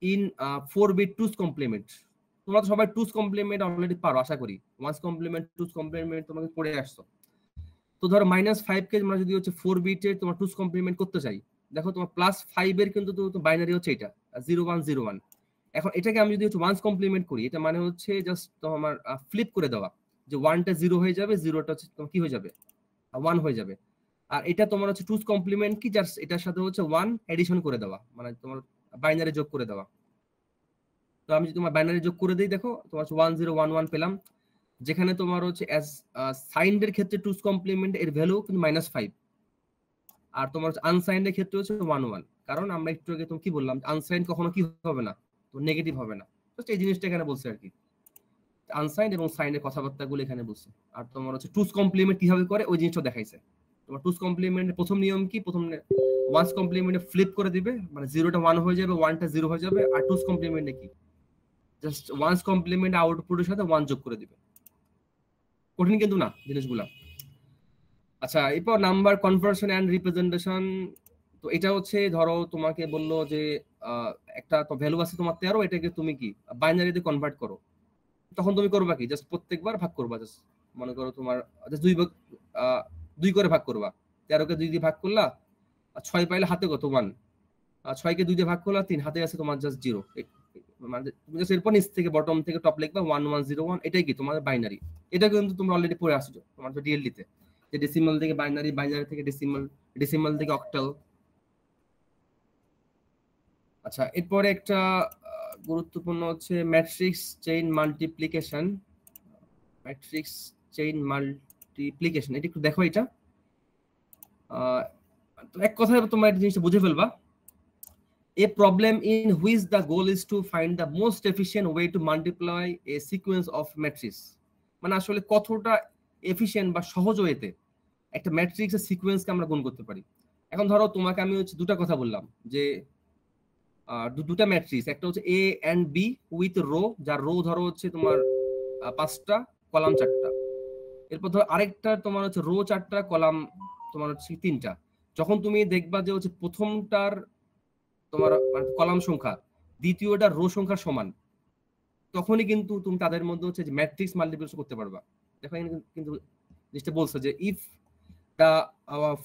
In 4-bit টুস complement. তোমরা তো সবাই টুস কমপ্লিমেন্ট অলরেডি পারো আশা করি, ওয়ান্স কমপ্লিমেন্ট টুস কমপ্লিমেন্ট তোমাকে পড়ে আসছো। তো ধরো -5 কে আমরা যদি হচ্ছে 4-বিটের তোমার টুস কমপ্লিমেন্ট করতে চাই, দেখো তোমার +5 এর কিন্তু বাইনারি হচ্ছে এটা 0101। এখন এটাকে আমি যদি হচ্ছে ওয়ান্স কমপ্লিমেন্ট করি, এটা মানে হচ্ছে জাস্ট তোমার ফ্লিপ করে দেওয়া, যে 1টা 0 হয়ে যাবে, 0টা হচ্ছে তোমার কি হয়ে যাবে 1 হয়ে যাবে। আর এটা তোমার হচ্ছে টুস কমপ্লিমেন্ট কি, জাস্ট এটার সাথে হচ্ছে 1 এডিশন করে দেওয়া, মানে তোমার বাইনারি যোগ করে দেওয়া। তো আমি যদি তোমার বাইনারি যোগ করে দিই, দেখো তোমার 1011 পেলাম, যেখানে তোমার হচ্ছে অ্যাজ সাইন্ড এর ক্ষেত্রে টুস কমপ্লিমেন্ট এর ভ্যালু কিন্তু -5, আর তোমার আনসাইন্ড এর ক্ষেত্রে হচ্ছে 11। কারণ আমরা একটু আগে তুমি কি বললাম, আনসাইন্ড কখনো কি হবে না, তো নেগেটিভ হবে না। জাস্ট এই জিনিসটা এখানে বলছে আর কি, আনসাইন্ড এবং সাইন্ডের কথাবার্তাগুলো এখানে বলছে। আর তোমার হচ্ছে টুস কমপ্লিমেন্ট কিভাবে করে ওই জিনিসটা দেখাইছে। তোমার টুস কমপ্লিমেন্টের প্রথম নিয়ম কি, প্রথম ওয়ান্স কমপ্লিমেন্টে ফ্লিপ করে দিবে, মানে 0টা 1 হয়ে যাবে, 1টা 0 হয়ে যাবে। আর টুস কমপ্লিমেন্টে কি, জাস্ট ওয়ান্স কমপ্লিমেন্ট আউটপুটের সাথে 1 যোগ করে দিবে। কঠিন কিন্তু না জিনিসগুলা। আচ্ছা, এরপর নাম্বার কনভার্সন এন্ড রিপ্রেজেন্টেশন। তো এটা হচ্ছে ধরো তোমাকে বললো যে একটা তো ভ্যালু আছে তোমার 13, এটাকে তুমি কি বাইনারিতে কনভার্ট করো। তখন তুমি করবা কি, জাস্ট প্রত্যেকবার ভাগ করবা। জাস্ট মনে করো তোমার জাস্ট 2 করে ভাগ করবা। 13কে 2 দিয়ে ভাগ করলা, 6 পাইলে হাতে কত 1, 6কে 2 দিয়ে ভাগ করলা 3, হাতে আছে তোমার জাস্ট 0। মানে তুমি জাস্ট এরপর নিচ থেকে বটম থেকে টপ লিখবা 1101, এটাই কি তোমার বাইনারি। এটা কিন্তু তোমরা অলরেডি পড়ে আসছো তোমার ডিএলডি তে, যে ডেসিমাল থেকে বাইনারি, বাইনারি থেকে ডেসিমাল, ডেসিমাল থেকে অক্টাল। আচ্ছা, এরপরে একটা গুরুত্বপূর্ণ হচ্ছে matrix chain multiplication. Matrix chain multiplication, এটা একটু দেখো। এটা এক কথায় তোমরা এই জিনিসটা বুঝে ফেলবা। A problem in which the goal is to find the most efficient way to multiply a sequence of matrices, মানে আসলে কতটা এফিশিয়েন্ট বা সহজ ওয়েতে একটা ম্যাট্রিক্সের সিকোয়েন্সকে আমরা গুণ করতে পারি। এখন ধরো তোমাকে আমি হচ্ছে দুটা কথা বললাম, যে দুটা ম্যাট্রিক্স, একটা হচ্ছে এ এন্ড বি উইথ রো, যার রো ধরো হচ্ছে তোমার 5টা, কলাম 4টা। এরপর ধরো আরেকটা তোমার হচ্ছে রো 4টা, কলাম তোমার হচ্ছে 3টা। যখন তুমি দেখবা যে হচ্ছে প্রথমটার তোমার কলাম সংখ্যা দ্বিতীয়টার রো সংখ্যার সমান, তখনই কিন্তু তুমি তাদের মধ্যে হচ্ছে যে ম্যাট্রিক্স মাল্টিপ্লিকেশন করতে পারবা। দেখো এখানে কিন্তু জিনিসটা বলছে যে ইফ দা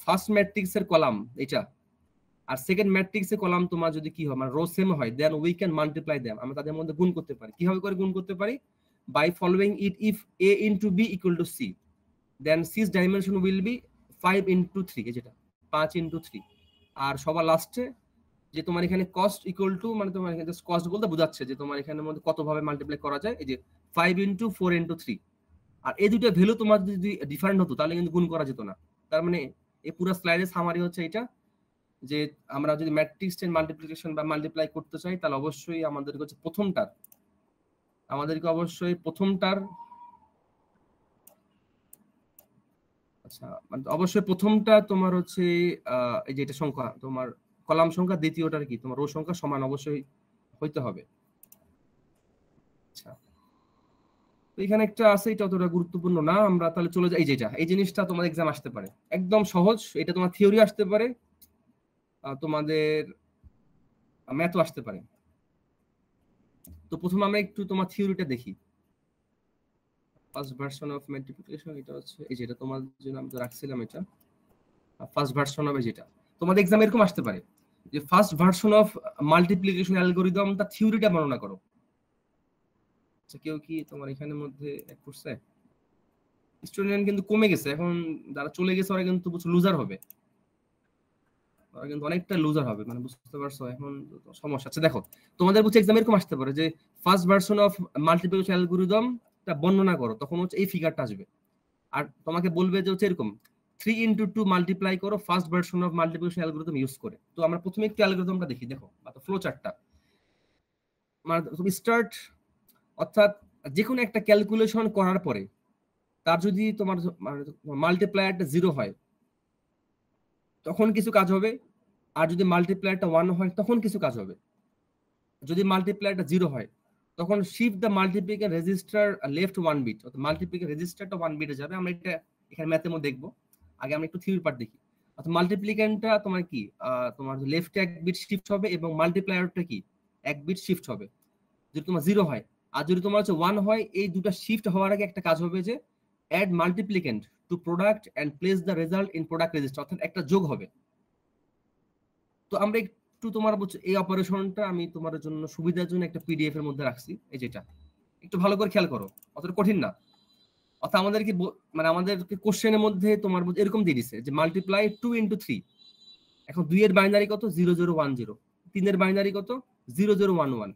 ফার্স্ট ম্যাট্রিক্স এর কলাম এটা আর সেকেন্ড ম্যাট্রিক্স এর কলাম তোমার যদি কি হয়, মানে রো সেম হয়, then we can multiply them, আমরা তাদের মধ্যে গুণ করতে পারি। কিভাবে করে গুণ করতে পারি? By following it, if a into b equal to c, then c's dimension will be 5 into 3, যেটা 5 ইনটু 3। আর সবার লাস্টে যে তোমার এখানে কস্ট ইকুয়াল টু, মানে তোমার এখানে কস্ট বলতে বোঝাচ্ছে যে তোমার এখানে মধ্যে কত ভাবে মাল্টিপ্লাই করা যায়, এই যে 5 ইনটু 4 ইনটু 3। আর এই দুটো ভ্যালু তোমার যদি ডিফারেন্ট হতো তাহলে কিন্তু গুণ করা যেত না। তার মানে এই পুরো স্লাইডের সামারি হচ্ছে এটা, যে আমরা যদি ম্যাট্রিক্স চেইন মাল্টিপ্লিকেশন বা মাল্টিপ্লাই করতে চাই, তাহলে অবশ্যই আমাদেরকে হচ্ছে প্রথমটার আচ্ছা, মানে অবশ্যই প্রথমটা তোমার হচ্ছে এই যে এটা সংখ্যা তোমার কলাম সংখ্যা, দ্বিতীয়টার কি তোমার রো সংখ্যা সমান অবশ্যই হইতে হবে। আচ্ছা, তো এখানে একটা আছে, এটা অতটা গুরুত্বপূর্ণ না, আমরা তাহলে চলে যাই। যেটা এই জিনিসটা তোমার এক্সাম আসতে পারে, একদম সহজ। এটা তোমার থিওরি আসতে পারে, তোমাদের ম্যাথও আসতে পারে। তো প্রথমে আমরা একটু তোমার থিওরিটা দেখি। ফার্স্ট ভার্সন অফ মাল্টিপ্লিকেশন, এটা হচ্ছে এই যেটা তোমার জন্য আমি তো রাখছিলাম, এটা ফার্স্ট ভার্সন হবে। যেটা তোমাদের এক্সাম এরকম আসতে পারে যে first version of multiplication algorithm, তার থিওরিটা বর্ণনা করো। আচ্ছা, কেউ কি তোমার এখানের মধ্যে এক করছে? স্টুডেন্ট কিন্তু কমে গেছে, এখন যারা চলে গেছে ওরা কিন্তু লুজার হবে, ওরা কিন্তু অনেকটা লুজার হবে, মানে বুঝতে পারছো এখন সমস্যা। আচ্ছা দেখো, তোমাদের বুঝছে এক্সাম এরকম আসতে পারে যে first version of multiplication algorithm টা বর্ণনা করো, তখন হচ্ছে এই ফিগারটা আসবে। আর তোমাকে বলবে যে হচ্ছে এরকম 3 ইন্টু 2 মাল্টিপ্লাই করো first version of multiplication algorithm use করে। তো আমরা প্রথমে একটু অ্যালগরিদমটা দেখি, দেখো বা ফ্লো চার্টটা। মানে তুমি স্টার্ট, অর্থাৎ যে কোনো একটা ক্যালকুলেশন করার পরে তার যদি তোমার মাল্টিপ্লায়ারটা 0 হয় তখন কিছু কাজ হবে, আর যদি মাল্টিপ্লায়ারটা 1 হয় তখন কিছু কাজ হবে। যদি মাল্টিপ্লায়ারটা 0 হয় তখন shift the multiplication register left 1 bit, অর্থাৎ মাল্টিপ্লিকেশন রেজিস্টারটা 1 বিটে যাবে। আমরা এটা এখানে ম্যাথের মধ্যে দেখবো, আগে আমরা একটু থিওরি পার্ট দেখি। অর্থাৎ মাল্টিপ্লিকেশনটা তোমার কি তোমার লেফটে 1 বিট শিফট হবে এবং মাল্টিপ্লায়ারটা কি এক বিট শিফট হবে যদি তোমার 0 হয়। আর যদি তোমার হচ্ছে 1 হয়, এই দুটো শিফট হওয়ার আগে একটা কাজ হবে যে add multiplicand to product and place the result in product register, অর্থাৎ একটা যোগ হবে। তো আমরা একটু তোমার এই অপারেশনটা আমি তোমার জন্য সুবিধার জন্য একটা পিডিএফ এর মধ্যে রাখছি, এই যেটা একটু ভালো করে খেয়াল করো, অতটা কঠিন না। অর্থাৎ আমাদেরকে মানে আমাদেরকে কোশ্চেনের মধ্যে তোমার এরকম দিয়ে দিছে যে মাল্টিপ্লাই 2 into 3। এখন 2 এর বাইনারি কত 0010, 3 এর বাইনারি কত 0011,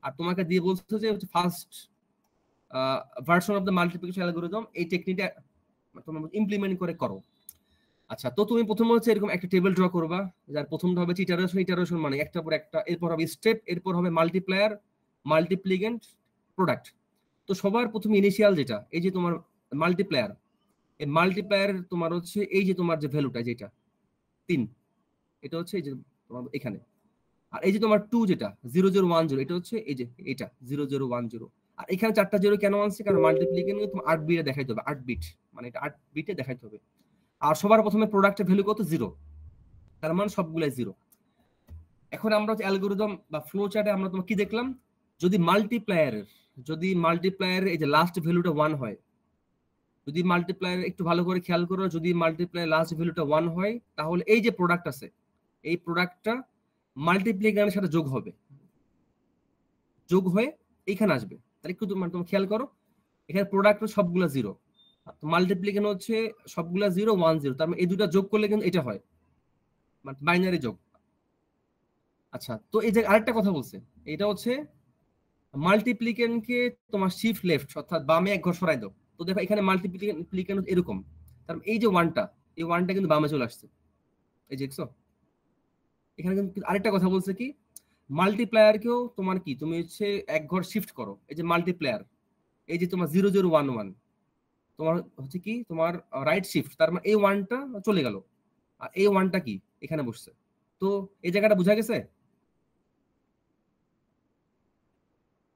আর তোমাকে দিয়ে বলছো যে first version of the multiplication algorithm, এই টেকনিকটা তোমরা ইমপ্লিমেন্ট করে করো। আচ্ছা, তো তুমি প্রথমে হচ্ছে এরকম একটা টেবিল ড্র করবা, যার প্রথমটা হবে ইটারেশন, ইটারেশন মানে একটা পর একটা, এরপর হবে স্টেপ, এরপর হবে মাল্টিপ্লায়ার, মাল্টিপ্লিকেন্ট, প্রোডাক্ট। তো সবার প্রথমে ইনিশিয়াল যেটা এই যে তোমার মাল্টিপ্লায়ার, এই মাল্টিপ্লায়ার তোমার হচ্ছে এই যে তোমার যে ভ্যালুটা যেটা 3, এটা হচ্ছে এই যে তোমার এখানে। আর এই যে তোমার 2 যেটা 0010, এটা হচ্ছে এই যে এটা 0010। আর এখানে 4টা জিরো কেন আনছে? কারণ মাল্টিপ্লিকেশন তোমার 8 বিটে দেখাইতে হবে, 8 বিট মানে এটা 8 বিটে দেখাইতে হবে। আর সবার প্রথমে প্রোডাক্টের ভ্যালু কত 0, তার মানে সবগুলাই 0। এখন আমরা অ্যালগরিদম বা ফ্লো চার্টে আমরা তোমার কি দেখলাম, যদি মাল্টিপ্লায়ারের এই যে লাস্ট ভ্যালুটা 1 হয়, যদি মাল্টিপ্লায়ার একটু ভালো করে খেয়াল করো, যদি মাল্টিপ্লায়ার লাস্ট ভ্যালুটা 1 হয়, তাহলে এই যে প্রোডাক্ট আছে এই প্রোডাক্টটা মাল্টিপ্লিকেশনের সাথে যোগ হবে, যোগ হয়ে এখানে আসবে। তাহলে একটু তোমার খেয়াল করো, এখানে প্রোডাক্ট সবগুলা 0, মাল্টিপ্লিকেশন হচ্ছে সবগুলা 0 1 0, তার মানে এই দুটো যোগ করলে কিন্তু এটা হয়, মানে বাইনারি যোগ। আচ্ছা, তো এই যে আরেকটা কথা বলছে, এটা হচ্ছে মাল্টিপ্লিকেশনকে তোমার শিফট লেফট অর্থাৎ বামে এক ঘর সরাই দাও। তো দেখো এখানে মাল্টিপ্লিকেশন এরকম, তার এই যে ওয়ানটা, এই ওয়ানটা কিন্তু বামে চলে আসছে, এই যে দেখছো। এখানে কিন্তু আরেকটা কথা বলছে কি, মাল্টিপ্লায়ারকেও তোমার কি তুমি হচ্ছে এক ঘর শিফট করো, এই যে মাল্টিপ্লায়ার, এই যে তোমার 0011 তোমার হচ্ছে কি তোমার রাইট শিফট, তার মানে এই ওয়ানটা চলে গেল, আর এই ওয়ানটা কি এখানে বসছে। তো এই জায়গাটা বোঝা গেছে,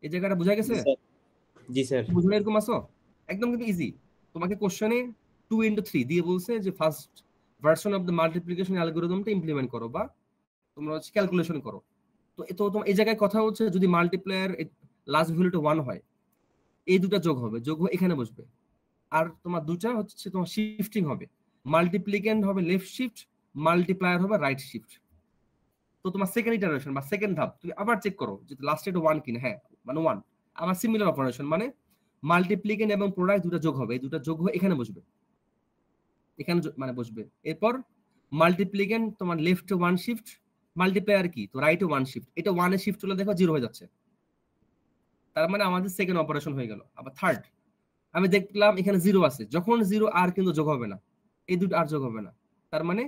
এই জায়গাটা বোঝা গেছে? জি স্যার। বুঝলে এরকম আসো, একদম কিন্তু ইজি। তোমাকে কোশ্চেনে 2 into 3 দিয়ে বলছে যে first version of the multiplication অ্যালগরিদমটা ইমপ্লিমেন্ট করো বা তোমরা হচ্ছে ক্যালকুলেশন করো। তো তোমার এই জায়গায় কথা হচ্ছে যদি মাল্টিপ্লায়ার লাস্ট ভ্যালুটা 1 হয়, এই দুটো যোগ হবে, যোগ হয়ে এখানে বসবে। আর তোমার দুটা হচ্ছে তোমার শিফটিং হবে, মাল্টিপ্লিকেন্ট হবে লেফট শিফট, মাল্টিপ্লায়ার হবে রাইট শিফট। তো তোমার সেকেন্ড ইটারেশন বা সেকেন্ড ধাপ তুমি আবার চেক করো যে লাস্টে এটা 1 কিনা, হ্যাঁ মানে 1। আবার সিমিলার অপারেশন মানে মাল্টিপ্লিকেন্ট এবং প্রোডাক্ট দুটো যোগ হবে, এই দুটো যোগ হয়ে এখানে বসবে, এখানে মানে বসবে। এরপর মাল্টিপ্লিকেন্ট তোমার লেফটে 1 শিফট, মাল্টিপ্লায়ার কি তো রাইটে 1 শিফট, এটা 1 এ শিফট হলে দেখো 0 হয়ে যাচ্ছে, তার মানে আমাদের সেকেন্ড অপারেশন হয়ে গেল। আবার থার্ড আমি দেখলাম এখানে 0 আছে, যখন 0 আর কিন্তু যোগ হবে না, এই দুটো আর যোগ হবে না, তার মানে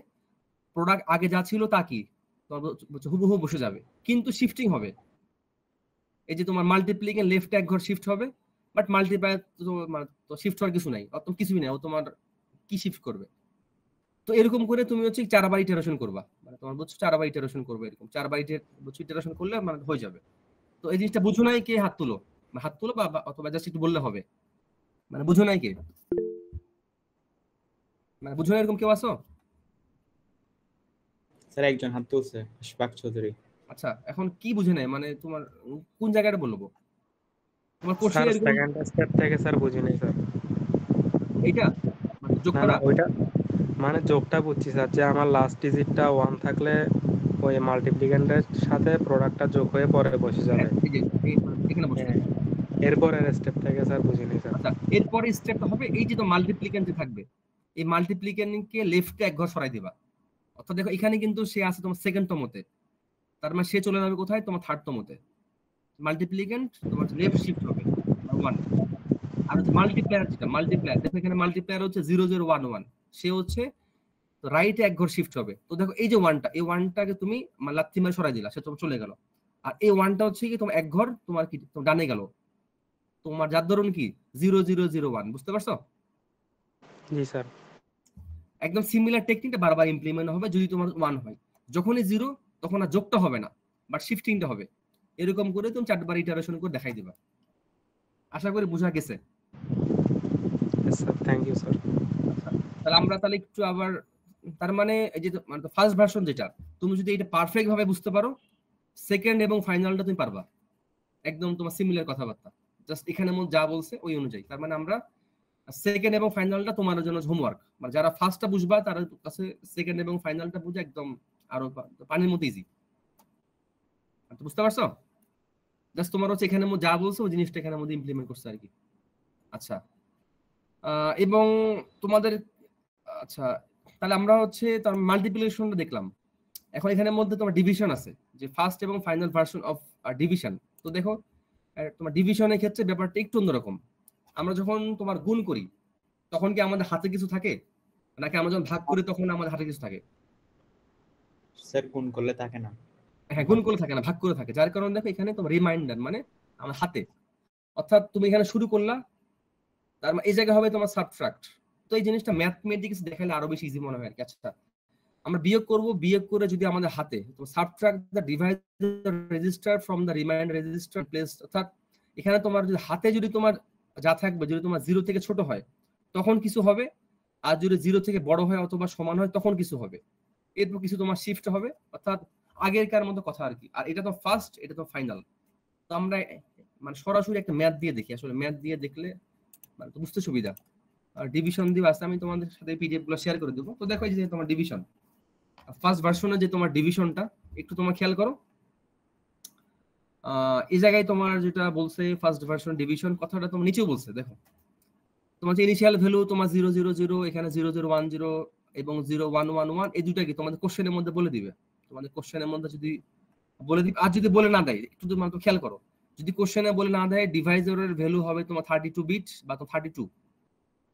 প্রোডাক্ট আগে যা ছিল তা কি হুবহু বসে যাবে, কিন্তু শিফটিং হবে। এই যে তোমার মাল্টিপ্লিকেন্ট লেফটে এক ঘর শিফট হবে, বাট মাল্টিপ্লায়ার তো শিফট হওয়ার কিছু নাই, অত কিছুই নাই, ও তোমার কি শিফট করবে। তো এরকম করে তুমি হচ্ছে 4 বার ইটারেশন করবা, মানে তোমার বুঝছো 4 বার ইটারেশন করবে, এরকম 4 বার ইটারেশন করলে মানে হয়ে যাবে। তো এই জিনিসটা বুঝো নাই কে? হাত তুলো, হাত তুলো বা অথবা জাস্ট একটু বললে হবে, মানে বুঝো নাই কে, মানে বুঝো না এরকম কেউ আসো? স্যার একজন হাত তুলছে, আশফাক চৌধুরী। আচ্ছা, এখন কি বুঝে নাই মানে তোমার কোন জায়গাটা বলবো? তোমার কোশ্চেন স্যার এরকম সেকেন্ড স্টেপ থেকে স্যার বুঝি নাই স্যার। এইটা মানে যোগ না করা, না ওইটা মানে যোগটা বুঝছি স্যার, যে আমার লাস্ট ডিজিটটা 1 থাকলে ওই মাল্টিপ্লিকেন্টের সাথে প্রোডাক্টটা যোগ হয়ে পরে বসে যাবে। এই যে এখানে বসবে। হ্যাঁ, এরপরের স্টেপ থেকে স্যার বুঝি নাই স্যার। আচ্ছা, এরপরে স্টেপটা হবে এই যে তো মাল্টিপ্লিকেন্ট থাকবে, এই মাল্টিপ্লিকেন্টকে লেফটে এক ঘর সরাই দিবা। অর্থাৎ দেখো এখানে কিন্তু সে আছে তোমার সেকেন্ড তমতে, তার মানে সে চলে যাবে কোথায় তোমার থার্ড তমতে। মাল্টিপ্লিকেন্ট তোমার লেফট শিফট হবে 1। আর হচ্ছে মাল্টিপ্লায়ার যেটা মাল্টিপ্লায়ার, দেখো এখানে মাল্টিপ্লায়ার হচ্ছে 0011, সে হচ্ছে রাইটে এক ঘর শিফট হবে। তো দেখো এই যে ওয়ানটা, এই ওয়ানটাকে তুমি লাথি মারে সরাই দিলা, সে তোমার চলে গেল। আর এই ওয়ানটা হচ্ছে কি তোমার এক ঘর তোমার কি তোমার ডানে গেল, তোমার যার ধরুন কি 0001, বুঝতে পারছো? জি স্যার। একদম সিমিলার টেকনিকটা বারবার ইমপ্লিমেন্ট হবে যদি তোমার 1 হয়। যখনই 0 তখন আর যোগটা হবে না, বাট শিফটিংটা হবে। এরকম করে তুমি 4 বার ইটারেশন করে দেখাই দিবা। আশা করি বোঝা গেছে। Sir thank you sir. আচ্ছা, তাহলে আমরা তাহলে একটু আবার, তার মানে এই যে মানে ফার্স্ট ভার্সন যেটা, তুমি যদি এটা পারফেক্ট ভাবে বুঝতে পারো সেকেন্ড এবং ফাইনালটা তুমি পারবা, একদম তোমার সিমিলার কথাবার্তা, জাস্ট এখানে যা বলছে ওই অনুযায়ী। তার মানে আমরা সেকেন্ড এবং ফাইনালটা তোমার জন্য হোমওয়ার্ক, মানে যারা ফার্স্টটা বুঝবা তার কাছে সেকেন্ড এবং ফাইনালটা বুঝে একদম আরো পানির মতো ইজি। বুঝতে পারছো? জাস্ট তোমার হচ্ছে এখানে যা বলছে ওই জিনিসটা এখানের মধ্যে ইমপ্লিমেন্ট করছে আর কি। আচ্ছা, এবং তোমাদের আচ্ছা তাহলে আমরা হচ্ছে তার মাল্টিপ্লিকেশনটা দেখলাম। এখন এখানের মধ্যে তোমার ডিভিশন আছে, যে ফার্স্ট এবং ফাইনাল ভার্সন অফ ডিভিশন। তো দেখো তোমার ডিভিশনের ক্ষেত্রে ব্যাপারটা একটু অন্যরকম। আমরা যখন তোমার গুণ করি তখন কি আমাদের হাতে কিছু থাকে, নাকি আমরা যখন ভাগ করি তখন আমাদের হাতে কিছু থাকে? স্যার গুণ করলে থাকে না। হ্যাঁ, গুণ করে থাকে না, ভাগ করে থাকে। যার কারণে দেখো এখানে তোমার রিমাইন্ডার মানে আমার হাতে, অর্থাৎ তুমি এখানে শুরু করলা, তার মানে এই জায়গায় হবে তোমার সাবট্রাক্ট। তো এই জিনিসটা ম্যাথমেটিক্স দেখালে আরো বেশি ইজি মনে হয় আর কি। আচ্ছা, আমরা বিয়োগ করব, বিয়োগ করে যদি আমাদের হাতে তো subtract the divider register from the reminder register place, অর্থাৎ এখানে তোমার যদি হাতে যদি তোমার যা থাকবে যদি তোমার 0 থেকে ছোট হয় তখন কিছু হবে, আর যদি 0 থেকে বড় হয় অথবা সমান হয় তখন কিছু হবে। এরপর কিছু তোমার শিফট হবে, অর্থাৎ আগেরকার মতো কথা আর কি। আর এটা তো ফার্স্ট, এটা তো ফাইনাল। তো আমরা মানে সরাসরি একটা ম্যাথ দিয়ে দেখি, আসলে ম্যাথ দিয়ে দেখলে মানে তো বুঝতে সুবিধা। আর ডিভিশন দিয়ে আছে, আমি তোমাদের সাথে পিডিএফ গুলো শেয়ার করে দেবো। তো দেখো এই যে তোমার ডিভিশন ফার্স্ট ভার্সনে যে তোমার ডিভিশনটা একটু তোমার খেয়াল করো। এই জায়গায় তোমার যেটা বলছে ফার্স্ট ভার্সন ডিভিশন কথাটা তোমার নিচেও বলছে, দেখো তোমার যে ইনিশিয়াল ভ্যালু তোমার 000, এখানে 0010 এবং 0111, এই দুইটা কি তোমাদের কোশ্চেনের মধ্যে বলে দিবে। তোমাদের কোশ্চেনের মধ্যে যদি বলে দিবে, আর যদি বলে না দেয় একটু তোমার তো খেয়াল করো, যদি কোশ্চেনে বলে না দেয় ডিভাইজারের ভ্যালু হবে তোমার 32 বিট বা তো 32,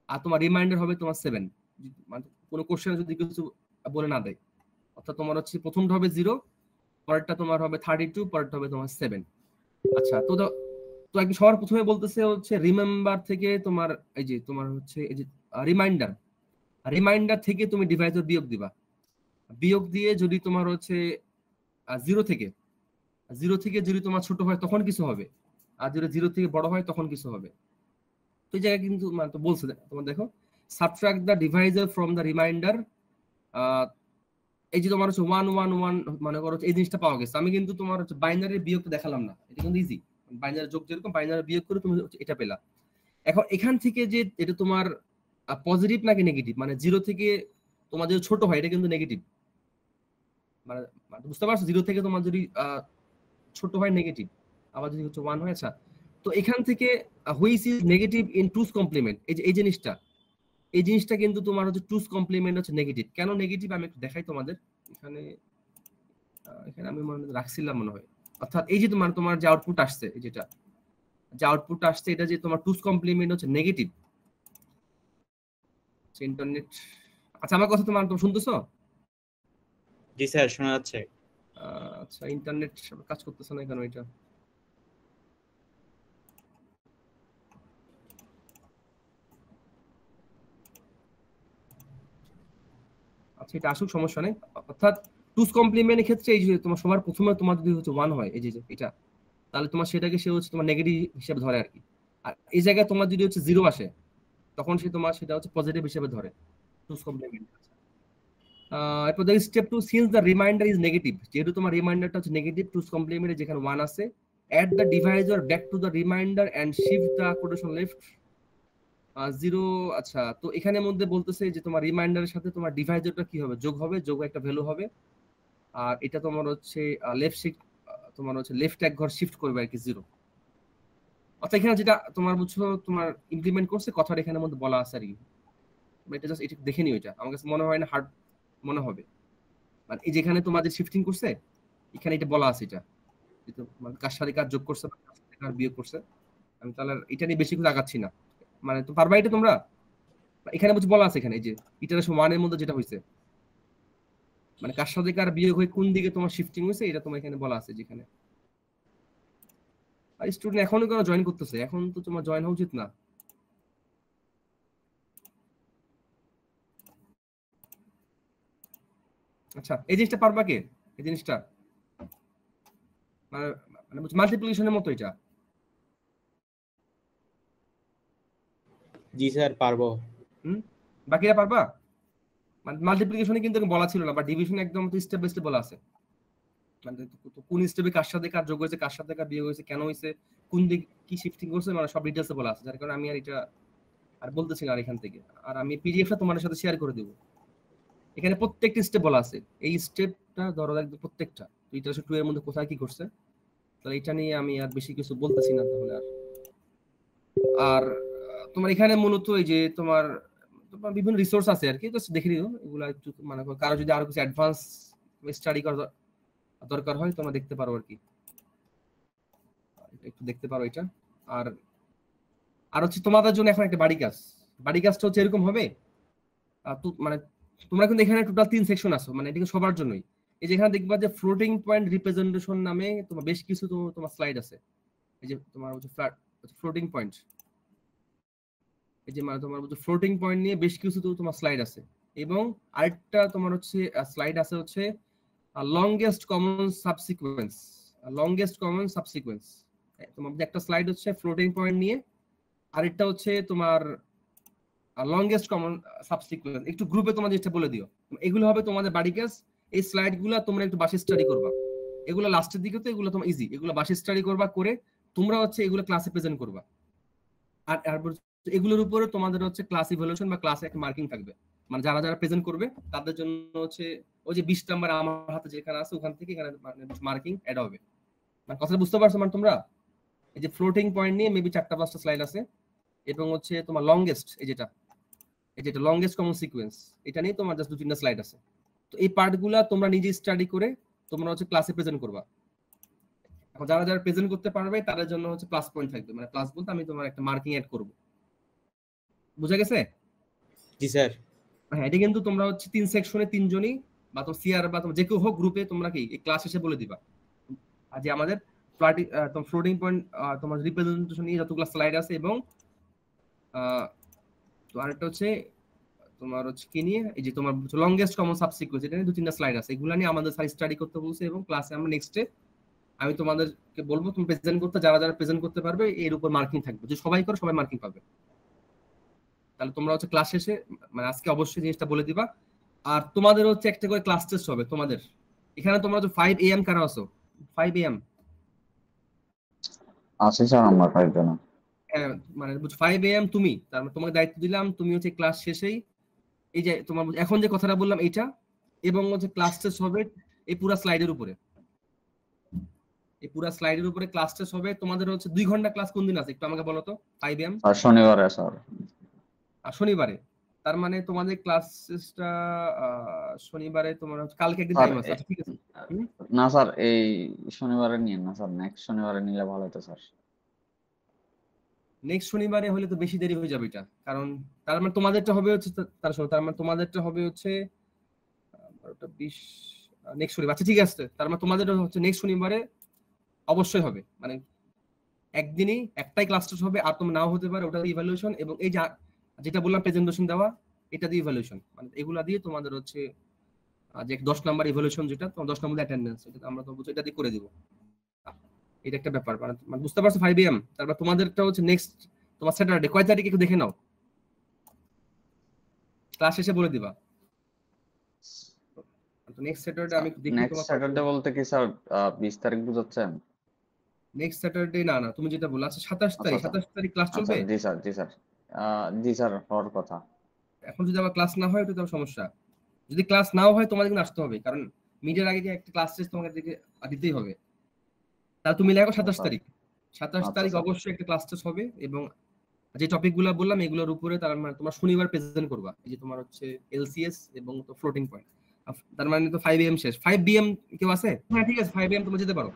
আর তোমার রিমাইন্ডার হবে তোমার 7। মানে কোনো কোশ্চেনে যদি কিছু বলে না দেয়, অর্থাৎ তোমার হচ্ছে প্রথমটা হবে 0, পরেরটা তোমার হবে 32, পরেরটা হবে তোমার 7। আচ্ছা, তো তো একদম সবার প্রথমে বলতেছে হচ্ছে রিমেম্বার থেকে তোমার এই যে তোমার হচ্ছে এই যে রিমাইন্ডার, রিমাইন্ডার থেকে তুমি ডিভাইজার বিয়োগ দিবা, বিয়োগ দিয়ে যদি তোমার হচ্ছে 0 থেকে যদি তোমার ছোট হয় তখন কিছু হবে, আর যদি 0 থেকে বড় হয় তখন কিছু হবে। তো এই জায়গায় কিন্তু মানে তো বলছে তোমার দেখো subtract the Deviser from the reminder. এই যে তোমার হচ্ছে 111 মনে করো এই জিনিসটা পাওয়া গেছে, আমি কিন্তু তোমার হচ্ছে বাইনারি বিয়োগটা দেখালাম না, এটা কিন্তু ইজি। বাইনারি যোগ যেরকম বাইনারি বিয়োগ করে তুমি এটা পেলা। এখন এখান থেকে যে এটা তোমার পজিটিভ নাকি নেগেটিভ, মানে 0 থেকে তোমার যদি ছোট হয় এটা কিন্তু নেগেটিভ, মানে বুঝতে পারছো? 0 থেকে তোমার যদি ছোট হয় নেগেটিভ, আবার যদি হচ্ছে 1 হয়। আচ্ছা, তো এখান থেকে which is negative in two's complement, এই যে এই জিনিসটা কিন্তু তোমার হচ্ছে টুস কমপ্লিমেন্ট হচ্ছে নেগেটিভ। কেন নেগেটিভ আমি একটু দেখাই তোমাদের। এখানে এখানে আমি মনে রাখছিলাম মনে হয়, অর্থাৎ এই যে তোমার যে আউটপুট আসছে, এই যেটা যে আউটপুট আসছে এটা যে তোমার টুস কমপ্লিমেন্ট হচ্ছে নেগেটিভ। ইন্টারনেট, আচ্ছা আমার কথা তোমার শুনতেছো? জি স্যার শোনা যাচ্ছে। আচ্ছা, ইন্টারনেট কাজ করতেছে না কেন এটা? আচ্ছা, এটা আসুক, সমস্যা নেই। অর্থাৎ টুস কমপ্লিমেন্টের ক্ষেত্রে এই যে তোমার সবার প্রথমে তোমার যদি হচ্ছে 1 হয়, এই যে এটা, তাহলে তোমার সেটাকে সে হচ্ছে তোমার নেগেটিভ হিসেবে ধরে আর কি। আর এই জায়গায় তোমার যদি হচ্ছে 0 আসে তখন সে তোমার সেটা হচ্ছে পজিটিভ হিসেবে ধরে টুস কমপ্লিমেন্ট। এরপর দেখি step 2, since the remainder is negative, যেহেতু তোমার রিমাইন্ডারটা হচ্ছে নেগেটিভ, টুস কমপ্লিমেন্টে যেখানে 1 আছে, add the divisor back to the remainder and shift the quotient left 0। আচ্ছা, তো এখানে মধ্যে বলতেছে যে তোমার রিমাইন্ডারের সাথে তোমার ডিভাইজারটা কি হবে, যোগ হবে, যোগ একটা ভ্যালু হবে, আর এটা তোমার হচ্ছে লেফট শিফট, তোমার হচ্ছে লেফট এক ঘর শিফট করবে আর কি 0। অর্থাৎ এখানে যেটা তোমার বুঝছো তোমার ইমপ্লিমেন্ট করছে কথাটা এখানে মধ্যে বলা আছে আর কি। এটা জাস্ট এটা দেখে নিও, এটা আমার কাছে মনে হয় না হার্ড মনে হবে। মানে এই যেখানে তোমাদের শিফটিং করছে এখানে এটা বলা আছে, এটা মানে কার সাথে কার যোগ করছে, কার সাথে কার বিয়োগ করছে। আমি তাহলে এটা নিয়ে বেশি কিছু আগাচ্ছি না, মানে তো পারবা এটা তোমরা। এখানে বুঝে বলা আছে এখানে এই যে ইটারেশন 1 এর মধ্যে যেটা হয়েছে, মানে কার সাথে কার বিয়োগ হয়ে কোন দিকে তোমার শিফটিং হয়েছে এটা তোমার এখানে বলা আছে যেখানে। আর স্টুডেন্ট এখনো কেন জয়েন করতেছে? এখন তো তোমার জয়েন হওয়া উচিত না। আচ্ছা, এই জিনিসটা পারবা কে? এই জিনিসটা মানে মাল্টিপ্লিকেশনের মতো এটা। জি স্যার পারবো। বাকিরা পারবা? মাল্টিপ্লিকেশনে কিন্তু বলা ছিল না, বা ডিভিশনে একদম স্টেপ বাই স্টেপ বলা আছে। মানে কোন স্টেপে কার সাথে কার যোগ হয়েছে, কার সাথে কার বিয়োগ হয়েছে, কেন হয়েছে, কোন দিক কি শিফটিং করছে, মানে সব ডিটেলসে বলা আছে, যার কারণে আমি আর এটা আর বলতেছি না আর এখান থেকে। আর আমি পিডিএফটা তোমাদের সাথে শেয়ার করে দেবো। এখানে প্রত্যেকটা স্টেপ বলা আছে, এই স্টেপটা ধরো একদম প্রত্যেকটা ইটারেশন 2 এর মধ্যে কোথায় কি করছে, তাহলে এটা নিয়ে আমি আর বেশি কিছু বলতেছি না তাহলে। আর তোমার এখানে মূলত এই যে তোমার বিভিন্ন রিসোর্স আছে আর কি, তো দেখে নিও এগুলা একটু, মানে কারো যদি আরো কিছু অ্যাডভান্স স্টাডি করার দরকার হয় তোমরা দেখতে পারো আর কি, একটু দেখতে পারো এটা। আর আর হচ্ছে তোমাদের জন্য এখন একটা বাড়ি কাজটা হচ্ছে এরকম হবে, মানে তোমরা কিন্তু এখানে টোটাল 3 সেকশন আছে, মানে এটা সবার জন্যই। এই যে এখানে দেখবা যে ফ্লোটিং পয়েন্ট রিপ্রেজেন্টেশন নামে তোমার বেশ কিছু তোমার স্লাইড আছে। এই যে তোমার হচ্ছে ফ্লোটিং পয়েন্ট, এই যে মানে তোমার হচ্ছে ফ্লোটিং পয়েন্ট নিয়ে বেশ কিছু তোমার স্লাইড আছে। এবং আরেকটা তোমার হচ্ছে স্লাইড আছে হচ্ছে লংগেস্ট কমন সাবসিকুয়েন্স। তোমার একটা স্লাইড হচ্ছে ফ্লোটিং পয়েন্ট নিয়ে, আরেকটা হচ্ছে তোমার লংগেস্ট কমন সাবসিকুয়েন্স। একটু গ্রুপে তোমাদের যেটা বলে দিও, এগুলো হবে তোমাদের বাড়ি কাজ। এই স্লাইডগুলো তোমরা একটু বাসে স্টাডি করবা, এগুলো লাস্টের দিকে তো এগুলো তোমার ইজি, এগুলো বাসে স্টাডি করবা, করে তোমরা হচ্ছে এগুলো ক্লাসে প্রেজেন্ট করবা। আর এগুলোর উপরে তোমাদের হচ্ছে ক্লাস ইভ্যালুয়েশন বা ক্লাসে একটা মার্কিং থাকবে, মানে যারা যারা প্রেজেন্ট করবে তাদের জন্য হচ্ছে ওই যে 20 নাম্বার আমার হাতে যেখানে আছে ওখান থেকে এখানে মার্কিং অ্যাড হবে। মানে কথাটা বুঝতে পারছো মানে তোমরা? এই যে ফ্লোটিং পয়েন্ট নিয়ে মেবি 4-5টা স্লাইড আছে, এবং হচ্ছে তোমার লংগেস্ট এই যেটা লংগেস্ট কমন সিকোয়েন্স, এটা নিয়ে তোমার জাস্ট 2-3টা স্লাইড আছে। তো এই পার্টগুলা তোমরা নিজে স্টাডি করে তোমরা হচ্ছে ক্লাসে প্রেজেন্ট করবা। এখন যারা যারা প্রেজেন্ট করতে পারবে তাদের জন্য হচ্ছে প্লাস পয়েন্ট থাকবে, মানে প্লাস বলতে আমি তোমার একটা মার্কিং অ্যাড করব। বুঝা গেছে? জি স্যার। হ্যাঁ, এটা কিন্তু তোমরা হচ্ছে 3 সেকশনে 3 জনই বা তোমার সিআর বা তোমার যে কেউ হোক গ্রুপে তোমরা কি এই ক্লাস শেষে বলে দিবা আর যে আমাদের ফ্লোটিং পয়েন্ট তোমার রিপ্রেজেন্টেশন নিয়ে যতগুলো স্লাইড আছে, এবং তো আরেকটা হচ্ছে তোমার হচ্ছে কি নিয়ে এই যে তোমার লংগেস্ট কমন সাবসিকুয়েন্স, এটা নিয়ে 2-3টা স্লাইড আছে, এগুলো নিয়ে আমাদের স্যার স্টাডি করতে বলছে। এবং ক্লাসে আমরা নেক্সটে আমি তোমাদেরকে বলবো তুমি প্রেজেন্ট করতে, যারা যারা প্রেজেন্ট করতে পারবে এর উপর মার্কিং থাকবে, যে সবাই করো সবাই মার্কিং পাবে। তাহলে তোমরা হচ্ছে ক্লাস শেষে মানে আজকে অবশ্যই জিনিসটা বলে দিবা। আর তোমাদের হচ্ছে একটা করে ক্লাস টেস্ট হবে তোমাদের এখানে। তোমরা তো 5 AM কারা আছো? 5 AM আছে স্যার, আমরা 5 জন। মানে 5 AM তুমি, তার মানে তোমাকে দায়িত্ব দিলাম, তুমি হচ্ছে ক্লাস শেষেই এই যে তোমার এখন যে কথাটা বললাম এইটা, এবং হচ্ছে ক্লাস টেস্ট হবে এই পুরো স্লাইডের উপরে, ক্লাস টেস্ট হবে। তোমাদের হচ্ছে 2 ঘন্টা ক্লাস কোন দিন আছে একটু আমাকে বলো তো? 5 AM আর শনিবারে স্যার। আর শনিবারে, তার মানে তোমাদের ক্লাসটা শনিবারে তোমার কালকে একদিন টাইম আছে। আচ্ছা ঠিক আছে। না স্যার, এই শনিবারে নিয়ে না স্যার, নেক্সট শনিবারে নিলে ভালো হতো স্যার। নেক্সট শনিবারে হলে তো বেশি দেরি হয়ে যাবে এটা, কারণ তার মানে তোমাদেরটা হবে হচ্ছে তার মানে তোমাদেরটা হবে হচ্ছে 12:20 নেক্সট শনিবার। আচ্ছা ঠিক আছে, তার মানে তোমাদের হচ্ছে নেক্সট শনিবারে অবশ্যই হবে, মানে একদিনই একটাই ক্লাস টেস্ট হবে, আর তোমরা নাও হতে পারে, ওটা ইভ্যালুয়েশন। এবং এই যেটা বললাম প্রেজেন্টেশন দেওয়া, এটা দিয়ে ইভ্যালুয়েশন, মানে এগুলা দিয়ে তোমাদের হচ্ছে যে 10 নাম্বার ইভ্যালুয়েশন, যেটা তোমার 10 নম্বর অ্যাটেন্ডেন্স, এটা আমরা তো এটা দিয়ে করে দিব। এটা একটা ব্যাপার, মানে বুঝতে পারছো? 5 AM তারপর তোমাদেরটা হচ্ছে নেক্সট তোমার স্যাটারডে, কয় তারিখে একটু দেখে নাও, ক্লাস শেষে বলে দিবা। তো নেক্সট স্যাটারডে আমি দেখি নেক্সট স্যাটারডে বলতে কি স্যার 20 তারিখ বুঝাচ্ছেন? নেক্সট স্যাটারডে না তুমি যেটা বলছো। আচ্ছা 27 তারিখ ক্লাস চলবে? জি স্যার, জি স্যার হওয়ার কথা। এখন যদি আবার ক্লাস না হয় তো সমস্যা। যদি ক্লাস নাও হয় তোমাদের কিন্তু আসতে হবে, কারণ মিডের আগে একটা ক্লাস টেস্ট তোমাকে দিতেই হবে। তাহলে তুমি লেখো 27 তারিখ। 27 তারিখ অবশ্যই একটা ক্লাস টেস্ট হবে, এবং যে টপিকগুলো বললাম এগুলোর উপরে তার মানে তোমার শনিবার প্রেজেন্ট করবা। এই যে তোমার হচ্ছে এলসিএস এবং তো ফ্লোটিং পয়েন্ট, তার মানে তো 5 AM শেষ। 5 PM কেউ আছে? হ্যাঁ ঠিক আছে, 5 AM তোমরা যেতে পারো।